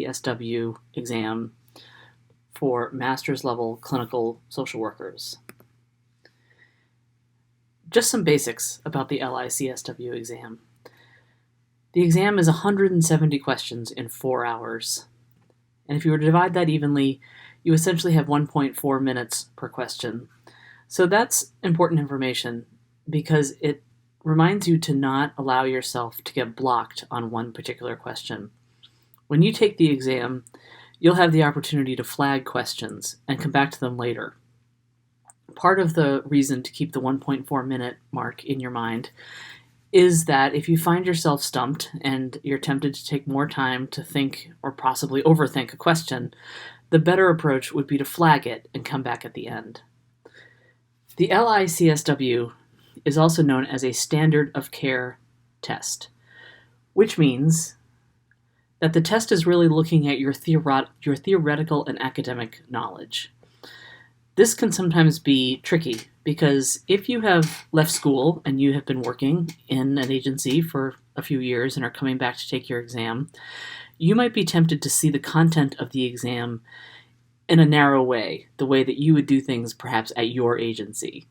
LICSW exam for master's level clinical social workers. Just some basics about the LICSW exam. The exam is 170 questions in 4 hours. And if you were to divide that evenly, you essentially have 1.4 minutes per question. So that's important information because it reminds you to not allow yourself to get blocked on one particular question. When you take the exam, you'll have the opportunity to flag questions and come back to them later. Part of the reason to keep the 1.4 minute mark in your mind is that if you find yourself stumped and you're tempted to take more time to think or possibly overthink a question, the better approach would be to flag it and come back at the end. The LICSW is also known as a standard of care test, which means that the test is really looking at your theoretical and academic knowledge. This can sometimes be tricky because if you have left school and you have been working in an agency for a few years and are coming back to take your exam, you might be tempted to see the content of the exam in a narrow way, the way that you would do things perhaps at your agency.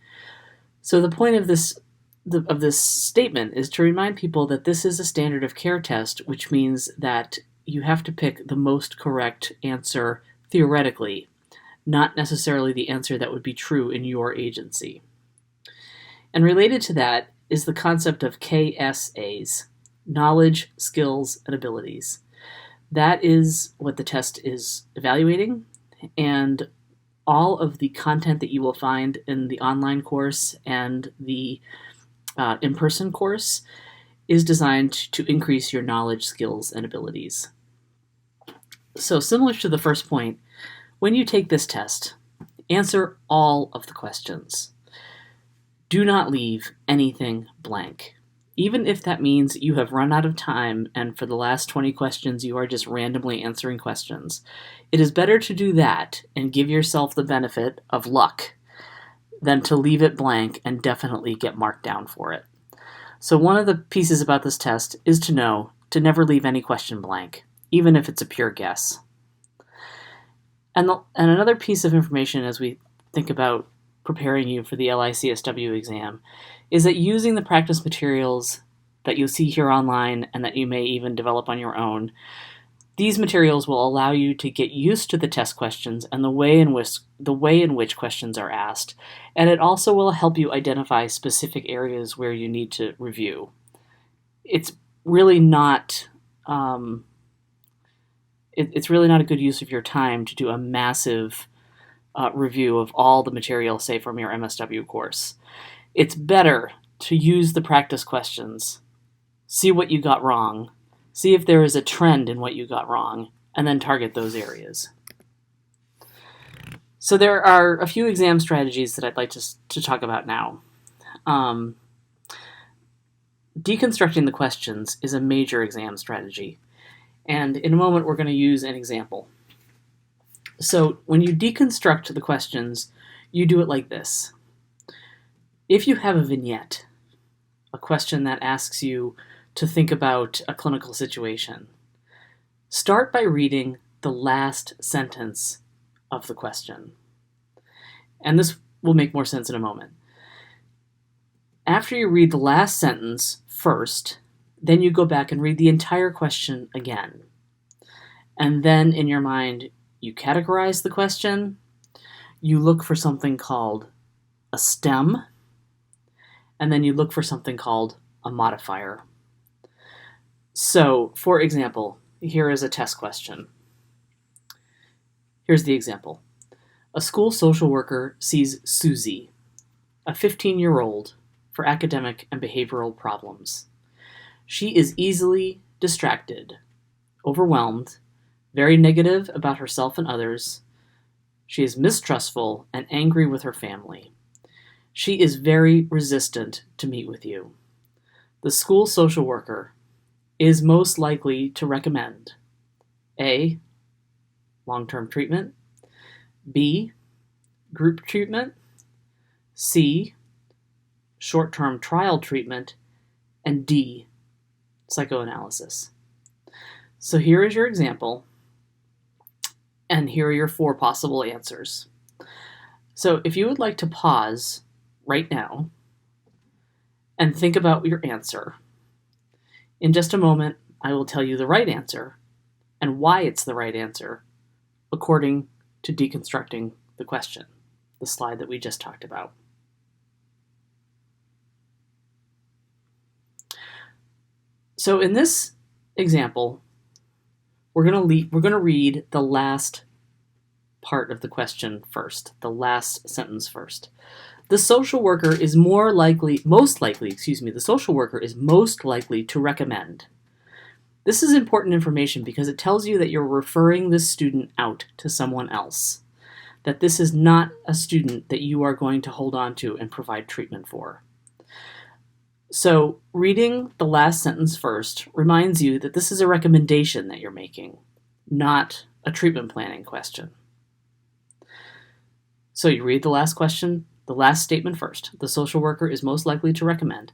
So the point of this statement is to remind people that this is a standard of care test, which means that you have to pick the most correct answer theoretically, not necessarily the answer that would be true in your agency. And related to that is the concept of KSAs, knowledge, skills, and abilities. That is what the test is evaluating, and all of the content that you will find in the online course and the in-person course is designed to increase your knowledge, skills, and abilities. So similar to the first point, when you take this test, answer all of the questions. Do not leave anything blank. Even if that means you have run out of time and for the last 20 questions you are just randomly answering questions, it is better to do that and give yourself the benefit of luck than to leave it blank and definitely get marked down for it. So one of the pieces about this test is to know to never leave any question blank, even if it's a pure guess. And another piece of information as we think about preparing you for the LICSW exam is that using the practice materials that you'll see here online and that you may even develop on your own, these materials will allow you to get used to the test questions and the way in which questions are asked, and it also will help you identify specific areas where you need to review. It's really not It's really not a good use of your time to do a massive review of all the material, say, from your MSW course. It's better to use the practice questions, see what you got wrong, see if there is a trend in what you got wrong, and then target those areas. So there are a few exam strategies that I'd like to talk about now. Deconstructing the questions is a major exam strategy. And in a moment, we're going to use an example. So when you deconstruct the questions, you do it like this. If you have a vignette, a question that asks you to think about a clinical situation, start by reading the last sentence of the question. And this will make more sense in a moment. After you read the last sentence first, then you go back and read the entire question again. And then in your mind, you categorize the question, you look for something called a stem, and then you look for something called a modifier. So, for example, here is a test question. Here's the example. A school social worker sees Susie, a 15-year-old, for academic and behavioral problems. She is easily distracted, overwhelmed, very negative about herself and others. She is mistrustful and angry with her family. She is very resistant to meet with you. The school social worker is most likely to recommend A, long-term treatment, B, group treatment, C, short-term trial treatment, and D, psychoanalysis. So here is your example. And here are your 4 possible answers. So if you would like to pause right now and think about your answer, in just a moment, I will tell you the right answer and why it's the right answer according to deconstructing the question, the slide that we just talked about. So in this example, we're going to read the last part of the question first, the last sentence first. The social worker is most likely to recommend. This is important information because it tells you that you're referring this student out to someone else, that this is not a student that you are going to hold on to and provide treatment for. So reading the last sentence first reminds you that this is a recommendation that you're making, not a treatment planning question. So you read the last statement first. The social worker is most likely to recommend.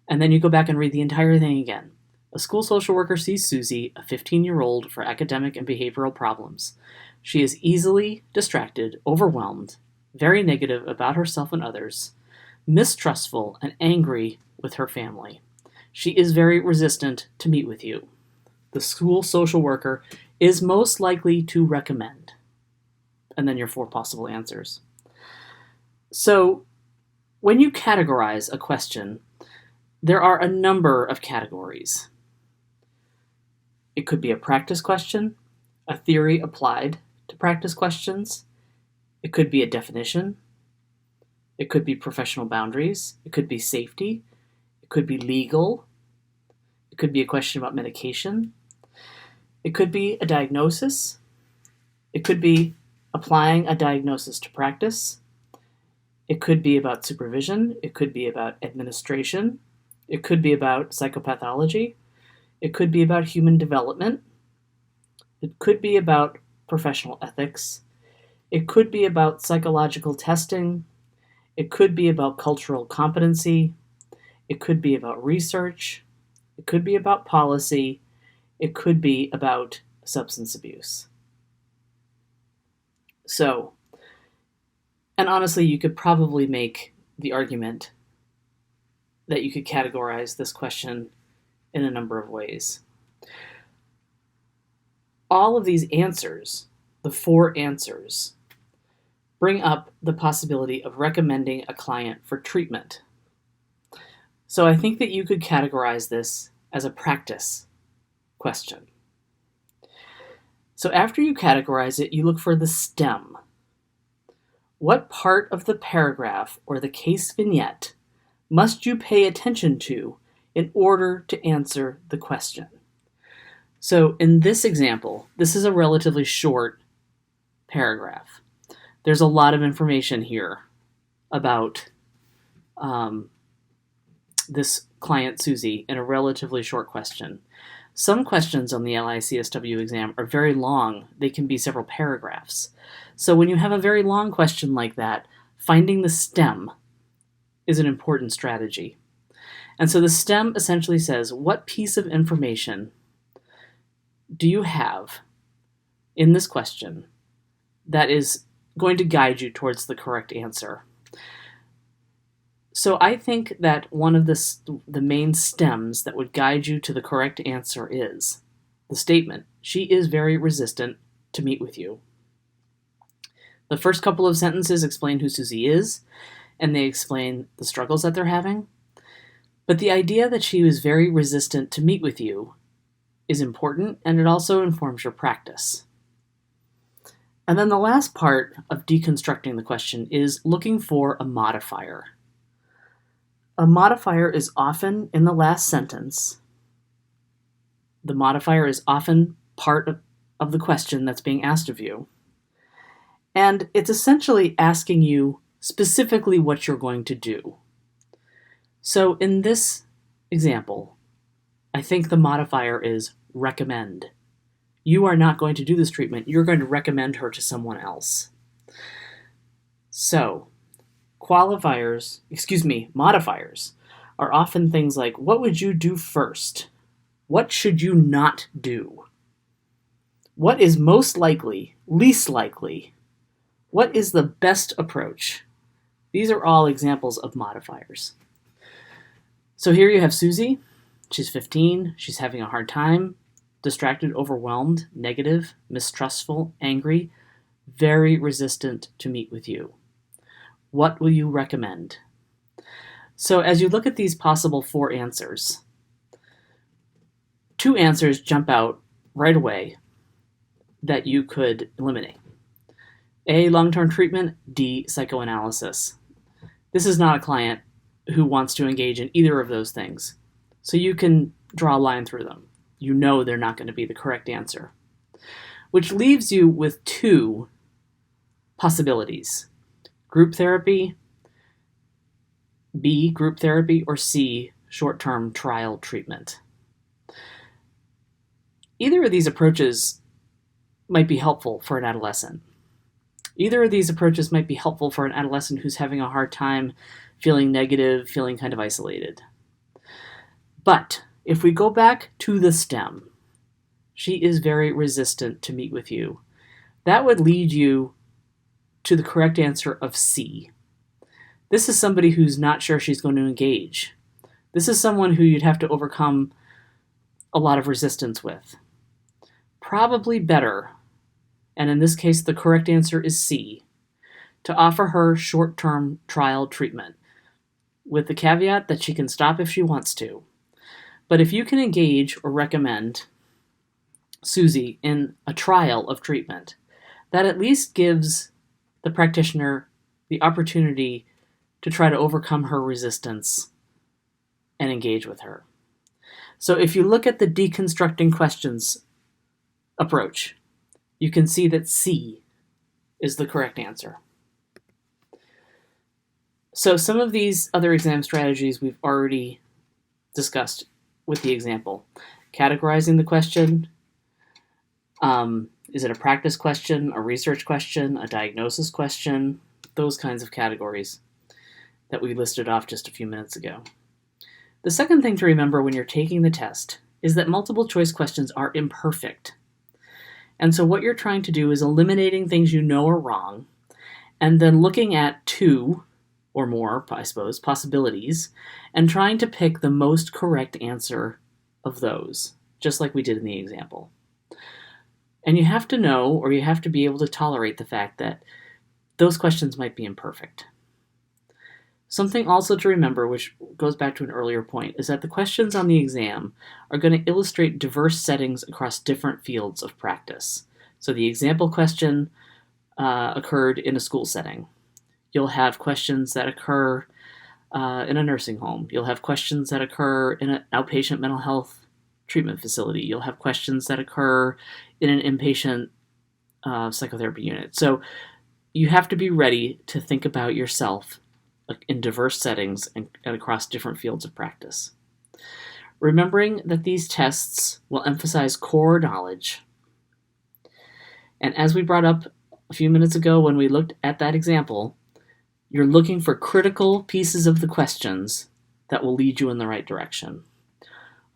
And then you go back and read the entire thing again. A school social worker sees Susie, a 15-year-old, for academic and behavioral problems. She is easily distracted, overwhelmed, very negative about herself and others, mistrustful and angry with her family. She is very resistant to meet with you. The school social worker is most likely to recommend. And then your 4 possible answers. So when you categorize a question, there are a number of categories. It could be a practice question, a theory applied to practice questions. It could be a definition. It could be professional boundaries. It could be safety. It could be legal. It could be a question about medication. It could be a diagnosis. It could be applying a diagnosis to practice. It could be about supervision. It could be about administration. It could be about psychopathology. It could be about human development. It could be about professional ethics. It could be about psychological testing. It could be about cultural competency. It could be about research. It could be about policy. It could be about substance abuse. So, and honestly, you could probably make the argument that you could categorize this question in a number of ways. All of these answers, the 4 answers, bring up the possibility of recommending a client for treatment. So I think that you could categorize this as a practice question. So after you categorize it, you look for the stem. What part of the paragraph or the case vignette must you pay attention to in order to answer the question? So in this example, this is a relatively short paragraph. There's a lot of information here about this client, Susie, in a relatively short question. Some questions on the LICSW exam are very long. They can be several paragraphs. So when you have a very long question like that, finding the stem is an important strategy. And so the stem essentially says, what piece of information do you have in this question that is going to guide you towards the correct answer? So I think that one of the main stems that would guide you to the correct answer is the statement, she is very resistant to meet with you. The first couple of sentences explain who Susie is, and they explain the struggles that they're having. But the idea that she was very resistant to meet with you is important, and it also informs your practice. And then the last part of deconstructing the question is looking for a modifier. A modifier is often in the last sentence. The modifier is often part of the question that's being asked of you. And it's essentially asking you specifically what you're going to do. So in this example, I think the modifier is recommend. You are not going to do this treatment. You're going to recommend her to someone else. So, modifiers are often things like, what would you do first? What should you not do? What is most likely, least likely? What is the best approach? These are all examples of modifiers. So here you have Susie. She's 15. She's having a hard time, distracted, overwhelmed, negative, mistrustful, angry, very resistant to meet with you. What will you recommend? So as you look at these possible 4 answers, 2 answers jump out right away that you could eliminate. A, long-term treatment, D, psychoanalysis. This is not a client who wants to engage in either of those things. So you can draw a line through them. You know they're not going to be the correct answer. Which leaves you with 2 possibilities. Group therapy, B, group therapy, or C, short-term trial treatment. Either of these approaches might be helpful for an adolescent. Either of these approaches might be helpful for an adolescent who's having a hard time, feeling negative, feeling kind of isolated. But if we go back to the stem, she is very resistant to meet with you. That would lead you to the correct answer of C. This is somebody who's not sure she's going to engage. This is someone who you'd have to overcome a lot of resistance with. Probably better, and in this case the correct answer is C, to offer her short-term trial treatment, with the caveat that she can stop if she wants to. But if you can engage or recommend Susie in a trial of treatment, that at least gives the practitioner the opportunity to try to overcome her resistance and engage with her. So if you look at the deconstructing questions approach, you can see that C is the correct answer. So some of these other exam strategies we've already discussed with the example. Categorizing the question. Is it a practice question, a research question, a diagnosis question? Those kinds of categories that we listed off just a few minutes ago. The second thing to remember when you're taking the test is that multiple choice questions are imperfect. And so what you're trying to do is eliminating things you know are wrong, and then looking at 2 or more, I suppose, possibilities, and trying to pick the most correct answer of those, just like we did in the example. And you have to know, or you have to be able to tolerate the fact that those questions might be imperfect. Something also to remember, which goes back to an earlier point, is that the questions on the exam are going to illustrate diverse settings across different fields of practice. So the example question occurred in a school setting. You'll have questions that occur in a nursing home. You'll have questions that occur in an outpatient mental health treatment facility. You'll have questions that occur in an inpatient psychotherapy unit. So you have to be ready to think about yourself in diverse settings and across different fields of practice. Remembering that these tests will emphasize core knowledge. And as we brought up a few minutes ago when we looked at that example, you're looking for critical pieces of the questions that will lead you in the right direction.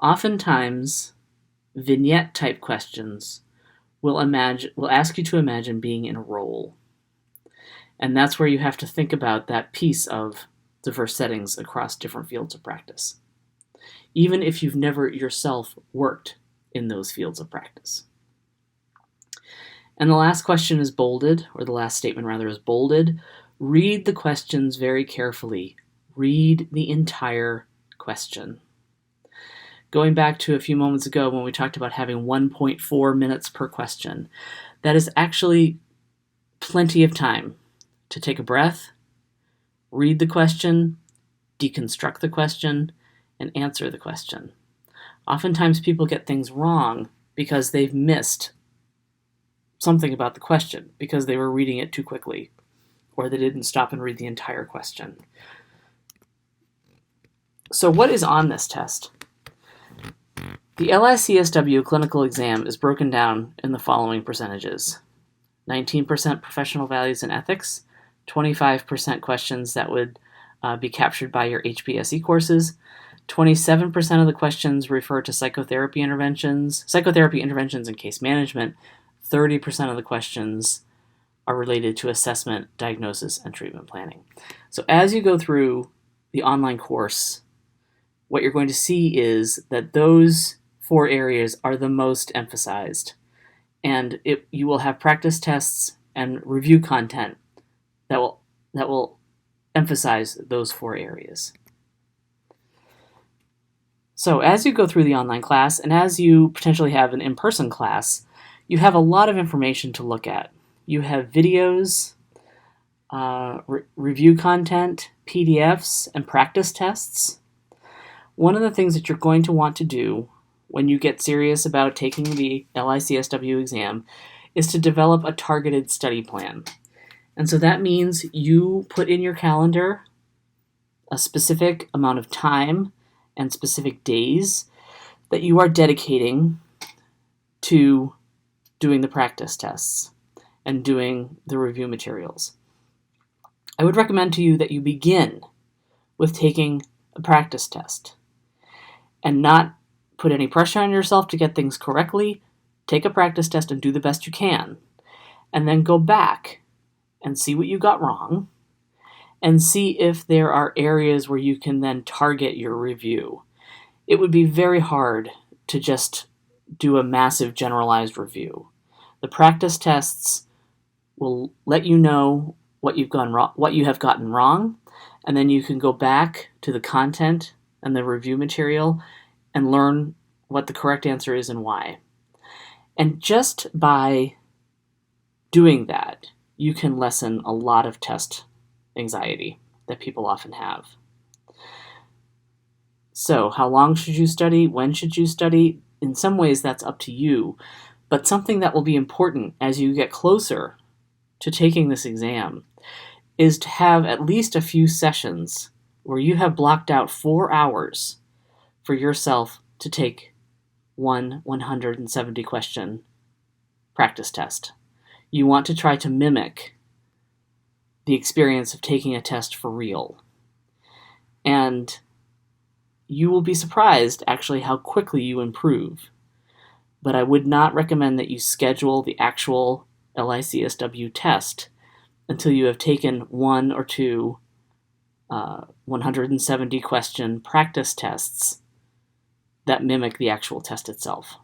Oftentimes, vignette-type questions will ask you to imagine being in a role. And that's where you have to think about that piece of diverse settings across different fields of practice, even if you've never yourself worked in those fields of practice. And the last question is bolded, or the last statement rather is bolded. Read the questions very carefully. Read the entire question. Going back to a few moments ago when we talked about having 1.4 minutes per question, that is actually plenty of time to take a breath, read the question, deconstruct the question, and answer the question. Oftentimes people get things wrong because they've missed something about the question because they were reading it too quickly, or they didn't stop and read the entire question. So what is on this test? The LICSW clinical exam is broken down in the following percentages. 19% professional values and ethics, 25% questions that would be captured by your HPSE courses, 27% of the questions refer to psychotherapy interventions and case management, 30% of the questions are related to assessment, diagnosis, and treatment planning. So as you go through the online course, what you're going to see is that those 4 areas are the most emphasized. And you will have practice tests and review content that will emphasize those 4 areas. So as you go through the online class, and as you potentially have an in-person class, you have a lot of information to look at. You have videos, review content, PDFs, and practice tests. One of the things that you're going to want to do when you get serious about taking the LICSW exam is to develop a targeted study plan. And so that means you put in your calendar a specific amount of time and specific days that you are dedicating to doing the practice tests and doing the review materials. I would recommend to you that you begin with taking a practice test and not put any pressure on yourself to get things correctly. Take a practice test and do the best you can, and then go back and see what you got wrong and see if there are areas where you can then target your review. It would be very hard to just do a massive generalized review. The practice tests will let you know what you've gone wrong, what you have gotten wrong, and then you can go back to the content and the review material and learn what the correct answer is and why. And just by doing that, you can lessen a lot of test anxiety that people often have. So, how long should you study? When should you study? In some ways, that's up to you. But something that will be important as you get closer to taking this exam is to have at least a few sessions where you have blocked out 4 hours for yourself to take one 170 question practice test. You want to try to mimic the experience of taking a test for real. And you will be surprised actually how quickly you improve. But I would not recommend that you schedule the actual LICSW test until you have taken 1 or 2 170 question practice tests that mimic the actual test itself.